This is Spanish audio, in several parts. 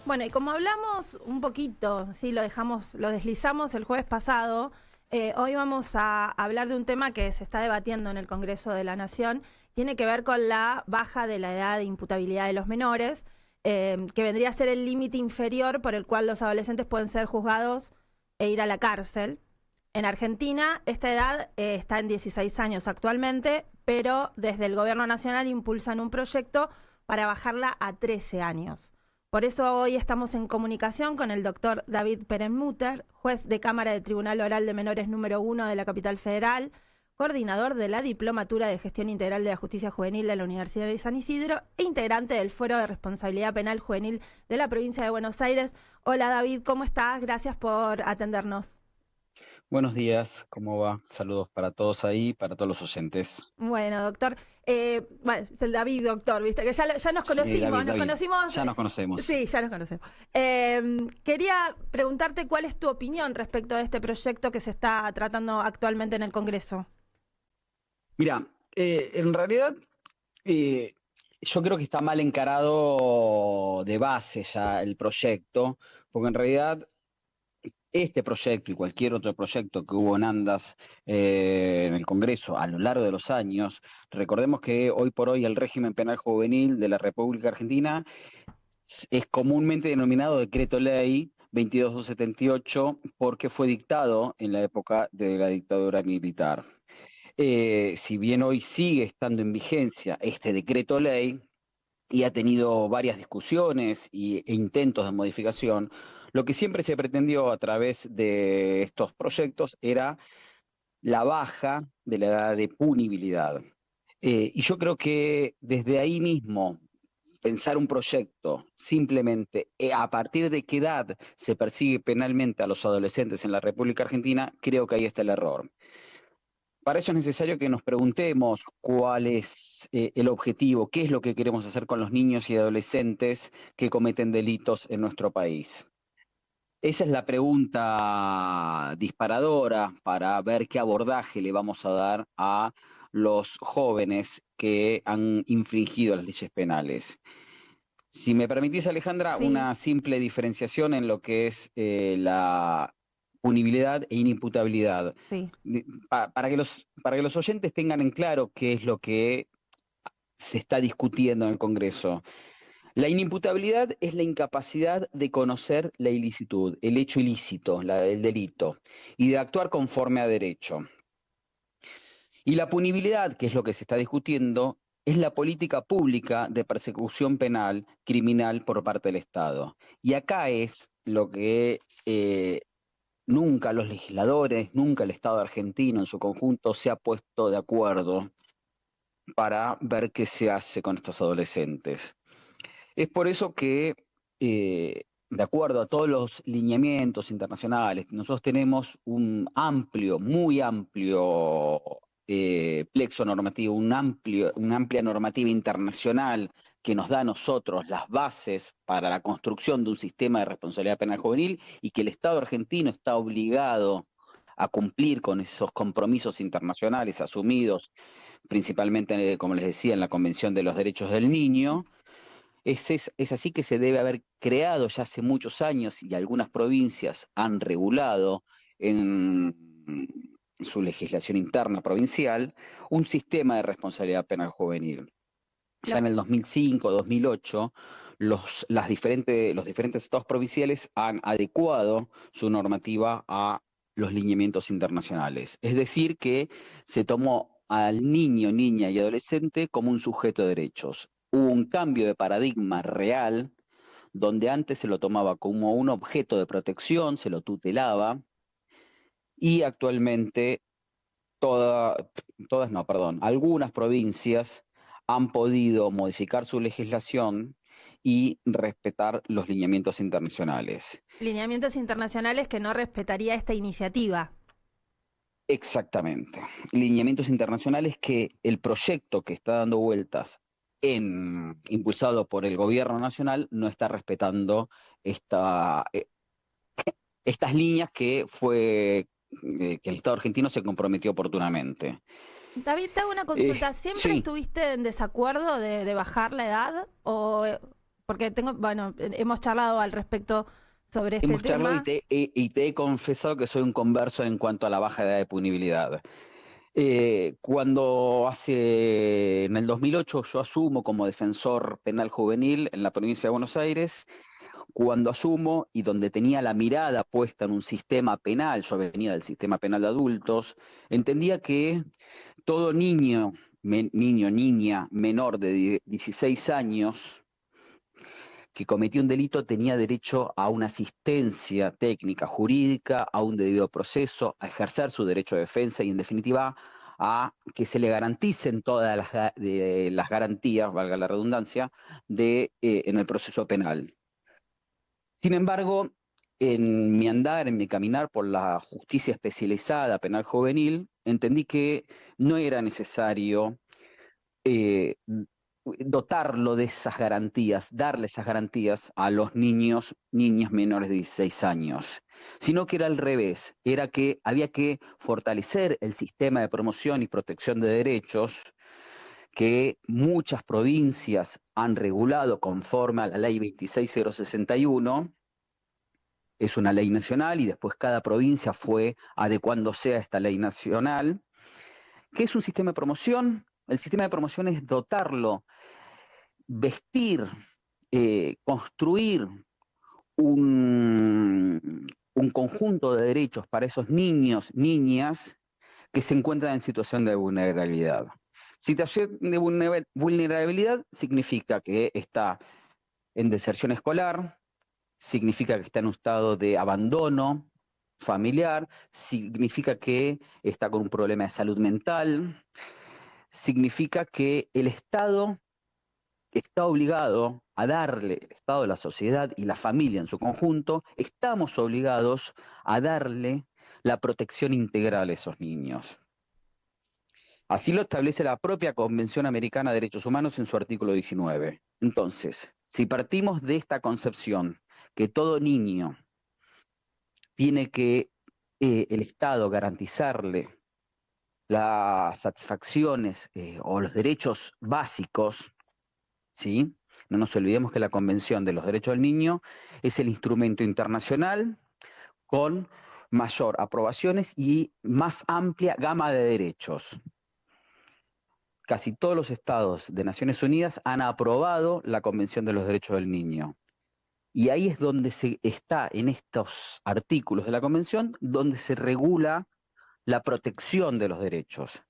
Bueno, y como hablamos un poquito, sí, lo deslizamos el jueves pasado, hoy vamos a hablar de un tema que se está debatiendo en el Congreso de la Nación. Tiene que ver con la baja de la edad de imputabilidad de los menores, que vendría a ser el límite inferior por el cual los adolescentes pueden ser juzgados e ir a la cárcel. En Argentina, esta edad está en 16 años actualmente, pero desde el Gobierno Nacional impulsan un proyecto para bajarla a 13 años. Por eso hoy estamos en comunicación con el doctor David Perlmutter, juez de Cámara de Tribunal Oral de Menores número 1 de la Capital Federal, coordinador de la Diplomatura de Gestión Integral de la Justicia Juvenil de la Universidad de San Isidro e integrante del Foro de Responsabilidad Penal Juvenil de la Provincia de Buenos Aires. Hola David, ¿cómo estás? Gracias por atendernos. Buenos días, ¿cómo va? Saludos para todos ahí, para todos los oyentes. Bueno, doctor, bueno, es el David, doctor, viste, que ya nos Sí, conocimos, David, nos David, conocimos, ya nos conocemos. sí, ya nos conocemos. Quería preguntarte cuál es tu opinión respecto de este proyecto que se está tratando actualmente en el Congreso. Mira, en realidad eh, yo creo que está mal encarado de base ya el proyecto, porque en realidad este proyecto y cualquier otro proyecto que hubo en andas en el Congreso a lo largo de los años, recordemos que hoy por hoy el régimen penal juvenil de la República Argentina es comúnmente denominado Decreto Ley 22278 porque fue dictado en la época de la dictadura militar. Si bien hoy sigue estando en vigencia este decreto ley y ha tenido varias discusiones e intentos de modificación, lo que siempre se pretendió a través de estos proyectos era la baja de la edad de punibilidad. Y yo creo que desde ahí mismo pensar un proyecto simplemente a partir de qué edad se persigue penalmente a los adolescentes en la República Argentina, creo que ahí está el error. Para eso es necesario que nos preguntemos cuál es el objetivo, qué es lo que queremos hacer con los niños y adolescentes que cometen delitos en nuestro país. Esa es la pregunta disparadora para ver qué abordaje le vamos a dar a los jóvenes que han infringido las leyes penales. Si me permitís, Alejandra, Sí, una simple diferenciación en lo que es la punibilidad e inimputabilidad. sí. Para que los oyentes tengan en claro qué es lo que se está discutiendo en el Congreso. La inimputabilidad es la incapacidad de conocer la ilicitud, el hecho ilícito, el delito, y de actuar conforme a derecho. Y la punibilidad, que es lo que se está discutiendo, es la política pública de persecución penal criminal por parte del Estado. Y acá es lo que nunca los legisladores, nunca el Estado argentino en su conjunto se ha puesto de acuerdo para ver qué se hace con estos adolescentes. Es por eso que, de acuerdo a todos los lineamientos internacionales, nosotros tenemos un amplio, muy amplio plexo normativo, una amplia normativa internacional que nos da a nosotros las bases para la construcción de un sistema de responsabilidad penal juvenil y que el Estado argentino está obligado a cumplir con esos compromisos internacionales asumidos principalmente, como les decía, en la Convención de los Derechos del Niño. Es así que se debe haber creado ya hace muchos años y algunas provincias han regulado en su legislación interna provincial un sistema de responsabilidad penal juvenil. Ya Lo- en el 2005, 2008, los diferentes estados provinciales han adecuado su normativa a los lineamientos internacionales. Es decir, que se tomó al niño, niña y adolescente como un sujeto de derechos. Hubo un cambio de paradigma real, donde antes se lo tomaba como un objeto de protección, se lo tutelaba, y actualmente toda, todas no, perdón, algunas provincias han podido modificar su legislación y respetar los lineamientos internacionales. Lineamientos internacionales que no respetaría esta iniciativa. Exactamente. Lineamientos internacionales que el proyecto que está dando vueltas impulsado por el gobierno nacional no está respetando esta, estas líneas que el Estado argentino se comprometió oportunamente. David, te hago una consulta. ¿Siempre Sí, estuviste en desacuerdo de bajar la edad? ¿O porque hemos charlado al respecto sobre este Hemos charlado tema. y te he confesado que soy un converso en cuanto a la baja edad de punibilidad. En el 2008 yo asumo como defensor penal juvenil en la provincia de Buenos Aires, cuando asumo y donde tenía la mirada puesta en un sistema penal, yo venía del sistema penal de adultos, entendía que todo niño, niña menor de 16 años que cometió un delito tenía derecho a una asistencia técnica, jurídica, a un debido proceso, a ejercer su derecho de defensa y, en definitiva, a que se le garanticen todas las garantías, valga la redundancia, en el proceso penal. Sin embargo, en mi andar, en mi caminar por la justicia especializada penal juvenil, entendí que no era necesario eh, dotarlo de esas garantías, darle esas garantías a los niños, niñas menores de 16 años, sino que era al revés, era que había que fortalecer el sistema de promoción y protección de derechos que muchas provincias han regulado conforme a la ley 26061. Es una ley nacional y después cada provincia fue adecuándose a esta ley nacional. ¿Qué es un sistema de promoción? El sistema de promoción es dotarlo, vestir, construir un conjunto de derechos para esos niños, niñas que se encuentran en situación de vulnerabilidad. Situación de vulnerabilidad significa que está en deserción escolar, significa que está en un estado de abandono familiar, significa que está con un problema de salud mental, significa que el Estado está obligado a darle, el Estado, la sociedad y la familia en su conjunto, estamos obligados a darle la protección integral a esos niños. Así lo establece la propia Convención Americana de Derechos Humanos en su artículo 19. Entonces, si partimos de esta concepción que todo niño tiene que el Estado garantizarle las satisfacciones o los derechos básicos, ¿sí? No nos olvidemos que la Convención de los Derechos del Niño es el instrumento internacional con mayor aprobaciones y más amplia gama de derechos. Casi todos los estados de Naciones Unidas han aprobado la Convención de los Derechos del Niño. Y ahí es donde está, en estos artículos de la Convención, donde se regula la protección de los derechos.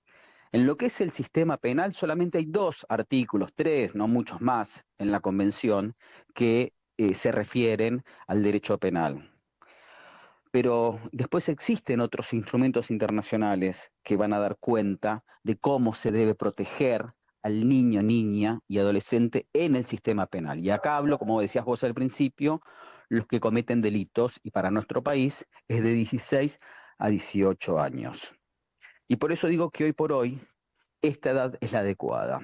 En lo que es el sistema penal solamente hay 2 artículos, 3, no muchos más, en la Convención que se refieren al derecho penal. Pero después existen otros instrumentos internacionales que van a dar cuenta de cómo se debe proteger al niño, niña y adolescente en el sistema penal. Y acá hablo, como decías vos al principio, los que cometen delitos, y para nuestro país es de 16 a 18 años. Y por eso digo que hoy por hoy esta edad es la adecuada.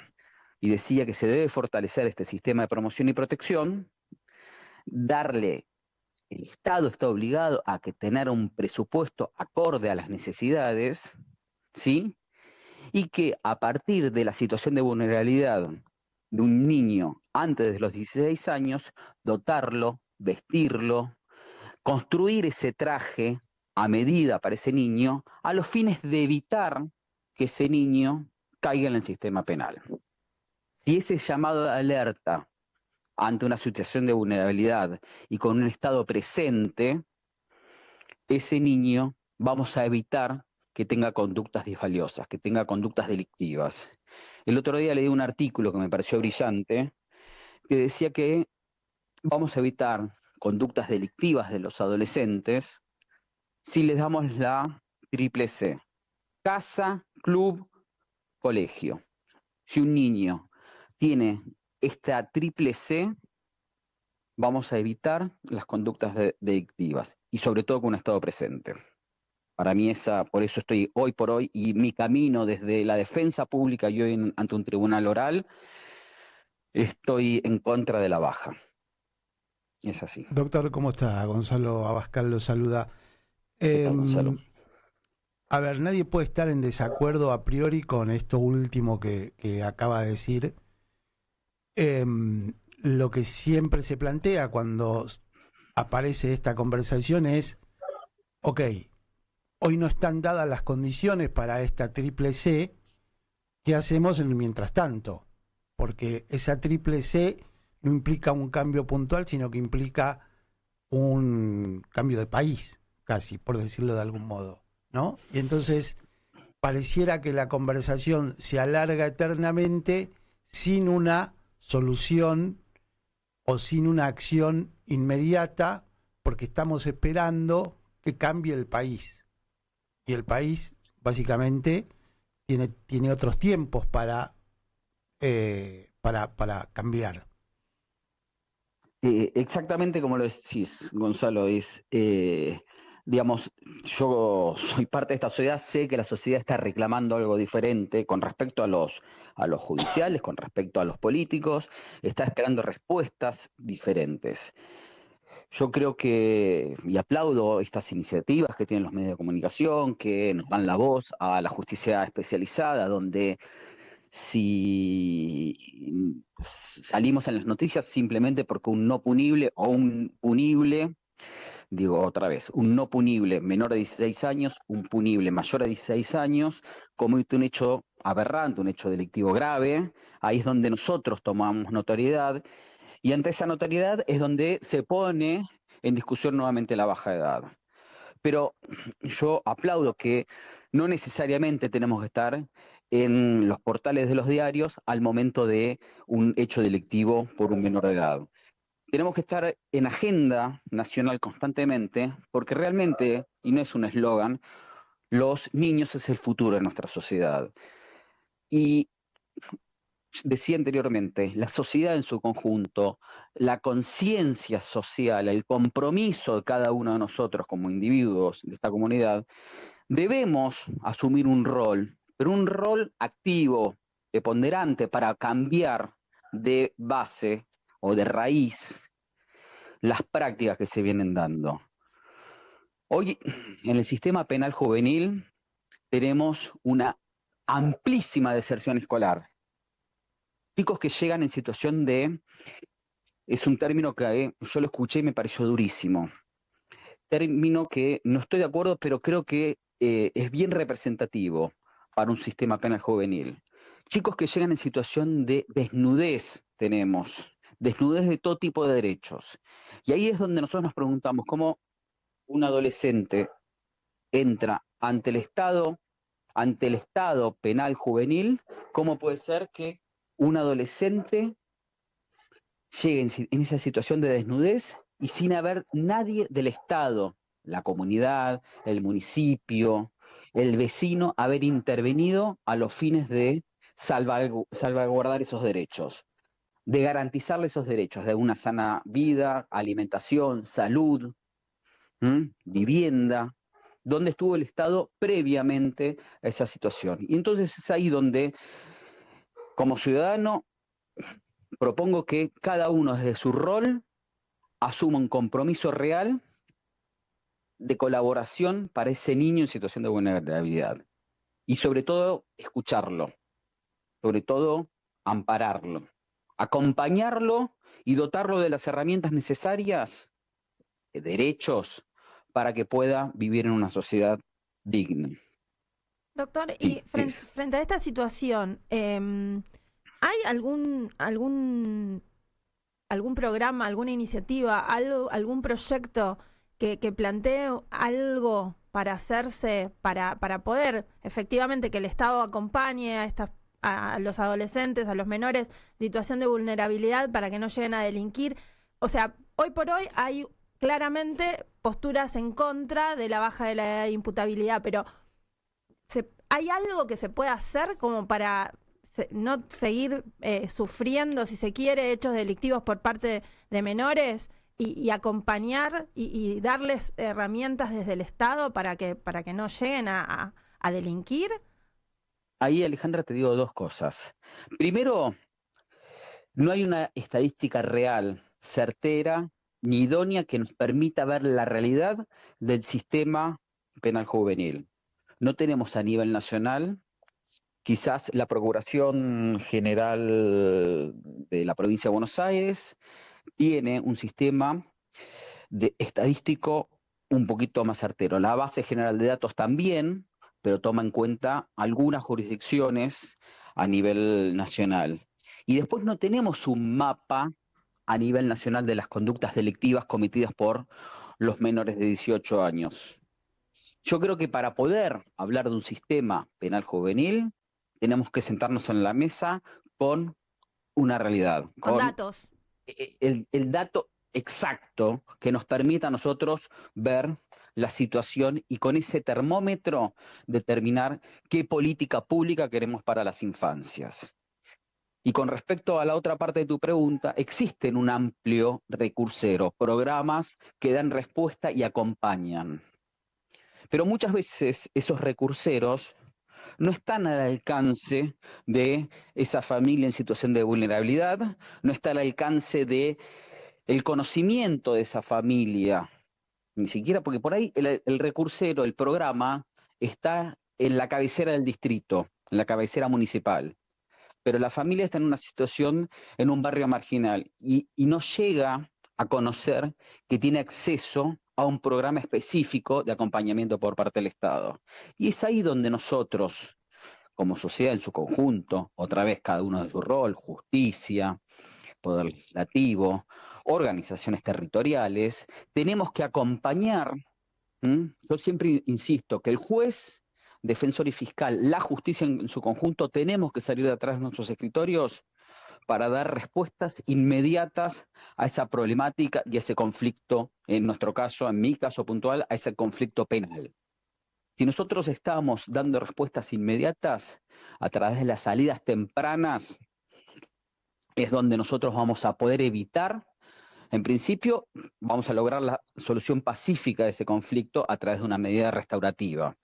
Y decía que se debe fortalecer este sistema de promoción y protección, el Estado está obligado a tener un presupuesto acorde a las necesidades, ¿sí? Y que a partir de la situación de vulnerabilidad de un niño antes de los 16 años, dotarlo, vestirlo, construir ese traje a medida para ese niño, a los fines de evitar que ese niño caiga en el sistema penal. Si ese llamado de alerta ante una situación de vulnerabilidad y con un Estado presente, ese niño vamos a evitar que tenga conductas desvaliosas, que tenga conductas delictivas. El otro día leí un artículo que me pareció brillante, que decía que vamos a evitar conductas delictivas de los adolescentes si les damos la triple C: casa, club, colegio. Si un niño tiene esta triple C, vamos a evitar las conductas delictivas y sobre todo con un Estado presente. Para mí por eso estoy hoy por hoy, y mi camino desde la defensa pública y hoy ante un tribunal oral, estoy en contra de la baja. Es así. Doctor, ¿cómo está? Gonzalo Abascal lo saluda. ¿Qué tal, Gonzalo? A ver, nadie puede estar en desacuerdo a priori con esto último que acaba de decir. lo que siempre se plantea cuando aparece esta conversación es, ok, hoy no están dadas las condiciones para esta triple C, ¿qué hacemos en el mientras tanto? Porque esa triple C no implica un cambio puntual, sino que implica un cambio de país, casi, por decirlo de algún modo, ¿no? Y entonces pareciera que la conversación se alarga eternamente sin una solución o sin una acción inmediata, porque estamos esperando que cambie el país. Y el país, básicamente, tiene otros tiempos para cambiar. Exactamente como lo decís, Gonzalo, digamos, yo soy parte de esta sociedad, sé que la sociedad está reclamando algo diferente con respecto a los judiciales, con respecto a los políticos, está esperando respuestas diferentes. Yo creo que, y aplaudo estas iniciativas que tienen los medios de comunicación, que nos dan la voz a la justicia especializada, donde si salimos en las noticias simplemente porque un no punible o un punible, digo otra vez, un no punible menor de 16 años, un punible mayor de 16 años, comete un hecho aberrante, un hecho delictivo grave, ahí es donde nosotros tomamos notoriedad, y ante esa notoriedad es donde se pone en discusión nuevamente la baja edad. Pero yo aplaudo que no necesariamente tenemos que estar en los portales de los diarios al momento de un hecho delictivo por un menor de edad. Tenemos que estar en agenda nacional constantemente, porque realmente, y no es un eslogan, los niños es el futuro de nuestra sociedad. Y decía anteriormente, la sociedad en su conjunto, la conciencia social, el compromiso de cada uno de nosotros como individuos de esta comunidad, debemos asumir un rol, pero un rol activo, preponderante para cambiar de base o de raíz las prácticas que se vienen dando. Hoy en el sistema penal juvenil tenemos una amplísima deserción escolar. Chicos que llegan en situación de, es un término que yo lo escuché y me pareció durísimo, término que no estoy de acuerdo, pero creo que es bien representativo para un sistema penal juvenil. Chicos que llegan en situación de desnudez tenemos, desnudez de todo tipo de derechos. Y ahí es donde nosotros nos preguntamos cómo un adolescente entra ante el Estado penal juvenil, cómo puede ser que un adolescente llegue en esa situación de desnudez y sin haber nadie del Estado, la comunidad, el municipio, el vecino, haber intervenido a los fines de salvaguardar esos derechos, de garantizarle esos derechos, de una sana vida, alimentación, salud, vivienda, donde estuvo el Estado previamente a esa situación. Y entonces es ahí donde, como ciudadano, propongo que cada uno desde su rol asuma un compromiso real de colaboración para ese niño en situación de vulnerabilidad. Y sobre todo, escucharlo. Sobre todo, ampararlo. Acompañarlo y dotarlo de las herramientas necesarias, de derechos, para que pueda vivir en una sociedad digna. Doctor, Sí, y frente a esta situación, ¿hay algún programa, alguna iniciativa, algún proyecto que plantee algo para hacerse, para poder efectivamente que el Estado acompañe a los adolescentes, a los menores, situación de vulnerabilidad para que no lleguen a delinquir? O sea, hoy por hoy hay claramente posturas en contra de la baja de la edad de imputabilidad, pero ¿hay algo que se pueda hacer como para no seguir sufriendo, si se quiere, hechos delictivos por parte de menores y acompañar y darles herramientas desde el Estado para que no lleguen a delinquir? Ahí, Alejandra, te digo dos cosas. Primero, no hay una estadística real, certera, ni idónea que nos permita ver la realidad del sistema penal juvenil. No tenemos a nivel nacional Quizás la Procuración General de la provincia de Buenos Aires tiene un sistema estadístico un poquito más certero. La base general de datos también, pero toma en cuenta algunas jurisdicciones a nivel nacional. Y después no tenemos un mapa a nivel nacional de las conductas delictivas cometidas por los menores de 18 años. Yo creo que para poder hablar de un sistema penal juvenil, tenemos que sentarnos en la mesa con una realidad, Con datos. el dato exacto que nos permita a nosotros ver la situación y con ese termómetro determinar qué política pública queremos para las infancias. Y con respecto a la otra parte de tu pregunta, existen un amplio recursero, programas que dan respuesta y acompañan. Pero muchas veces esos recurseros no están al alcance de esa familia en situación de vulnerabilidad, no está al alcance de el conocimiento de esa familia, ni siquiera porque por ahí el recursero, el programa, está en la cabecera del distrito, en la cabecera municipal, pero la familia está en una situación, en un barrio marginal, y no llega a conocer que tiene acceso a un programa específico de acompañamiento por parte del Estado. Y es ahí donde nosotros, como sociedad en su conjunto, otra vez cada uno de su rol, justicia, poder legislativo, organizaciones territoriales, tenemos que acompañar. Yo siempre insisto que el juez, defensor y fiscal, la justicia en su conjunto, tenemos que salir de atrás de nuestros escritorios para dar respuestas inmediatas a esa problemática y a ese conflicto, en nuestro caso, en mi caso puntual, a ese conflicto penal. Si nosotros estamos dando respuestas inmediatas a través de las salidas tempranas, es donde nosotros vamos a poder evitar, en principio, vamos a lograr la solución pacífica de ese conflicto a través de una medida restaurativa.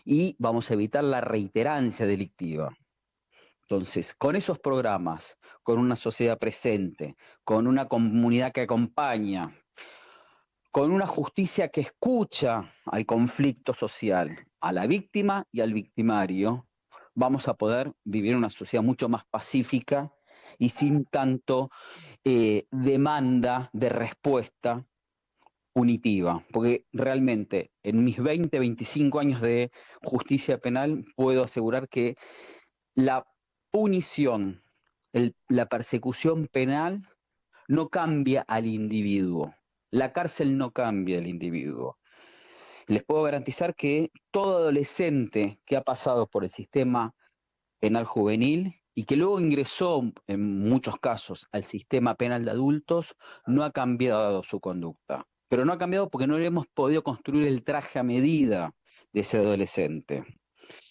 Y vamos a evitar la reiterancia delictiva. Entonces, con esos programas, con una sociedad presente, con una comunidad que acompaña, con una justicia que escucha al conflicto social, a la víctima y al victimario, vamos a poder vivir una sociedad mucho más pacífica y sin tanto demanda de respuesta punitiva, porque realmente en mis 20, 25 años de justicia penal puedo asegurar que la punición, la persecución penal no cambia al individuo, la cárcel no cambia al individuo. Les puedo garantizar que todo adolescente que ha pasado por el sistema penal juvenil y que luego ingresó en muchos casos al sistema penal de adultos, no ha cambiado su conducta. Pero no ha cambiado porque no le hemos podido construir el traje a medida de ese adolescente.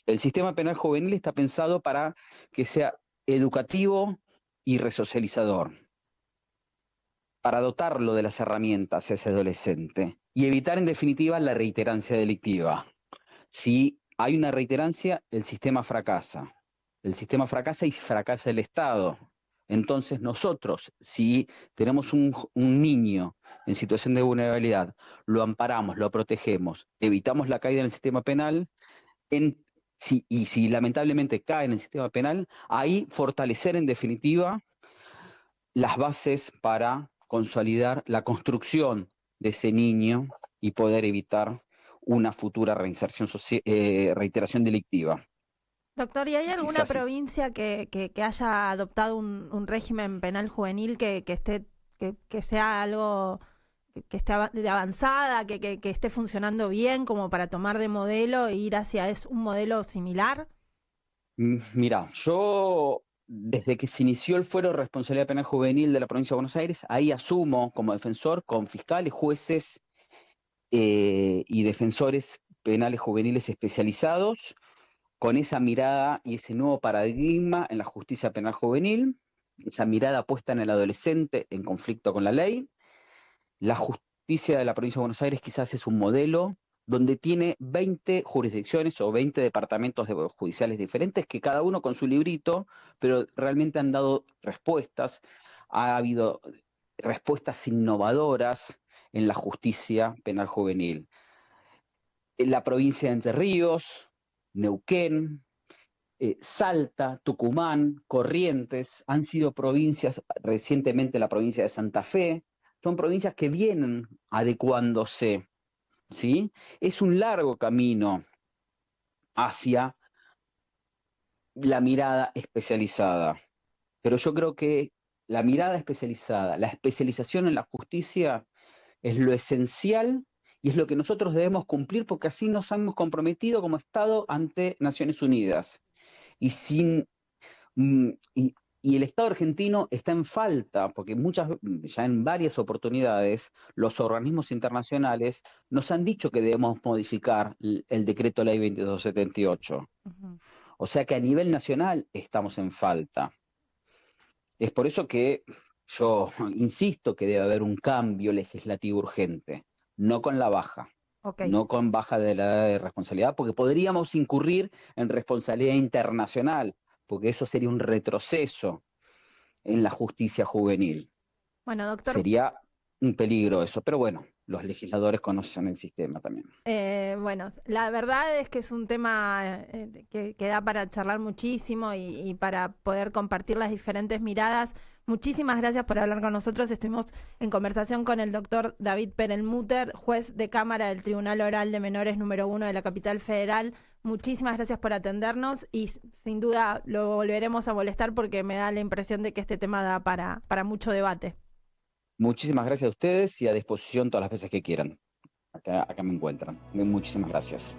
El sistema penal juvenil está pensado para que sea educativo y resocializador, para dotarlo de las herramientas a ese adolescente y evitar en definitiva la reiterancia delictiva. Si hay una reiterancia, el sistema fracasa. El sistema fracasa y fracasa el Estado. Entonces nosotros, si tenemos un niño en situación de vulnerabilidad, lo amparamos, lo protegemos, evitamos la caída en el sistema penal, si lamentablemente cae en el sistema penal, ahí fortalecer en definitiva las bases para consolidar la construcción de ese niño y poder evitar una futura reiteración delictiva. Doctor, ¿y hay alguna provincia que haya adoptado un régimen penal juvenil que sea algo que esté de avanzada, que esté funcionando bien como para tomar de modelo e ir hacia un modelo similar? Mira, yo desde que se inició el Fuero de Responsabilidad Penal Juvenil de la Provincia de Buenos Aires, ahí asumo como defensor con fiscales, jueces y defensores penales juveniles especializados, con esa mirada y ese nuevo paradigma en la justicia penal juvenil, esa mirada puesta en el adolescente en conflicto con la ley. La justicia de la provincia de Buenos Aires quizás es un modelo donde tiene 20 jurisdicciones o 20 departamentos judiciales diferentes, que cada uno con su librito, pero realmente han dado respuestas. Ha habido respuestas innovadoras en la justicia penal juvenil. En la provincia de Entre Ríos, Neuquén, Salta, Tucumán, Corrientes, han sido provincias, recientemente la provincia de Santa Fe, son provincias que vienen adecuándose, ¿sí? Es un largo camino hacia la mirada especializada, pero yo creo que la mirada especializada, la especialización en la justicia es lo esencial y es lo que nosotros debemos cumplir porque así nos hemos comprometido como Estado ante Naciones Unidas. Y, y el Estado argentino está en falta, porque ya en varias oportunidades, los organismos internacionales nos han dicho que debemos modificar el decreto ley 2278. Uh-huh. O sea que a nivel nacional estamos en falta. Es por eso que yo insisto que debe haber un cambio legislativo urgente, no con la baja. Okay. No con baja de la edad de responsabilidad, porque podríamos incurrir en responsabilidad internacional, porque eso sería un retroceso en la justicia juvenil. Bueno, doctor. Sería un peligro eso, pero bueno, los legisladores conocen el sistema también. Bueno, la verdad es que es un tema que da para charlar muchísimo y para poder compartir las diferentes miradas. Muchísimas gracias por hablar con nosotros. Estuvimos en conversación con el doctor David Perelmuter, juez de Cámara del Tribunal Oral de Menores número 1 de la Capital Federal. Muchísimas gracias por atendernos y sin duda lo volveremos a molestar porque me da la impresión de que este tema da para mucho debate. Muchísimas gracias a ustedes y a disposición todas las veces que quieran. Acá me encuentran. Muchísimas gracias.